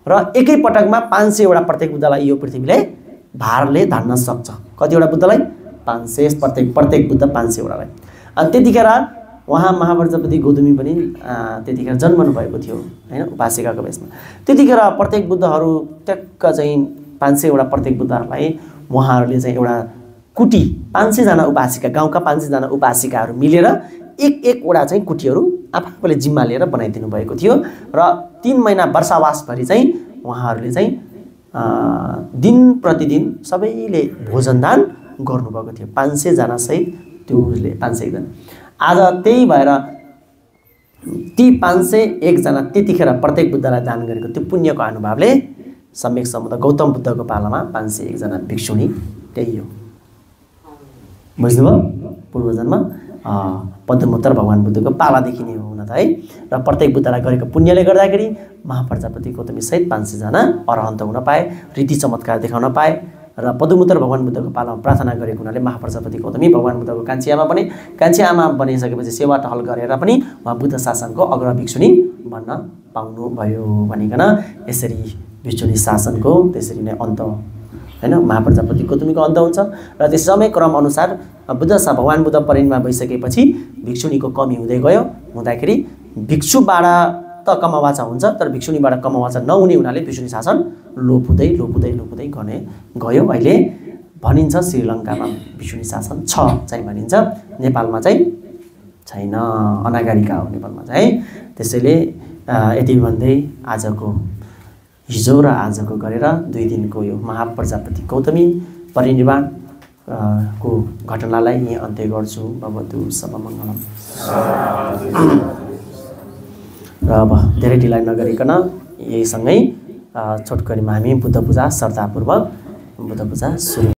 र एकै पटकमा 500 वटा प्रत्येक बुद्धलाई यो पृथ्वीले भारले धान्न सक्छ। कतिवटा बुद्धलाई 500, प्रत्येक बुद्ध 500 वटालाई। अनि त्यतिखेर उहाँ महाप्रजापति गौतमी पनि त्यतिखेर जन्मनु भएको थियो हैन, उपासिकाको बेसमा। त्यतिखेर प्रत्येक बुद्धहरू ट्याक्क चाहिँ 500 वटा प्रत्येक बुद्धहरूलाई उहाँहरूले चाहिँ एउटा कुटी 500 जना उपासिका, गाउँका 500 जना उपासिकाहरू मिलेर एक वटा चाहिँ कुटीहरू आफूले जिम्मा लिएर बनाइदिनु भएको थियो। र 3 महिना वर्षावासभरि चाहिँ उहाँहरूले चाहिँ दिन प्रतिदिन सबैले भोजन दान गर्नुभएको थियो। 500 जना सहित त्यो उसले 501 जना। आज त्यही भएर ती 501 जना त्यतिखेर प्रत्येक बुद्धलाई दान गरेको त्यो पुण्यको अनुभवले सम्यक सम्बुद्ध गौतम बुद्धको पालामा 501 जना भिक्षुणी त्यही हो। बुझ्नुभयो? पूर्वजन्म पद्मोत्तर भगवान बुद्धको पालादेखि नै हो हुन त है। र प्रत्येक बुद्धलाई गरेको पुण्यले गर्दाखेरि महाप्रजापति गौतमी सहित 500 जना अरहन्त हुन पाए, रीति चमत्कार देखाउन पाए। र पद्मोत्तर भगवान बुद्धको पालामा प्रार्थना गरेको हुनाले महाप्रजापति गौतमी भगवान बुद्धको कान्छी आमा बने। कान्छी आमा बनिसकेपछि सेवा टहल गरेर पनि उहाँ बुद्ध शासनको अग्र भिक्षुणी बन्न पाउनुभयो भनिकन यसरी भिक्षुणी शासनको त्यसरी नै अन्त हैन, महाप्रजापति गौतमीको अन्त हुन्छ। र त्यस समय क्रम अनुसार भगवान बुद्ध परिनिर्वाण भइसकेपछि भिक्षुणीको कमी हुँदै गयो। हुँदाखेरि भिक्षुबाट त कमवाचा हुन्छ, तर भिक्षुणीबाट कमवाचा नहुने हुनाले भिक्षुणी शासन लोप हुँदै गने गयो। अहिले भनिन्छ श्रीलङ्कामा भिक्षुणी शासन छ चाहिँ भनिन्छ, नेपालमा चाहिँ छैन, अनागारिका हो नेपालमा चाहिँ। त्यसैले यति भन्दै आजको हिजो र आजको गरेर 2 दिनको यो महाप्रजापति गौतमी परिनिर्वाण को घटनालाई यही अन्त्य गर्छु। भवतु सर्वमङ्गलम्। र अब धेरै ढिलाइ नगरिकन यही सँगै छोटकरीमा हामी बुद्ध पूजा श्रद्धापूर्वक बुद्ध पूजा सुरु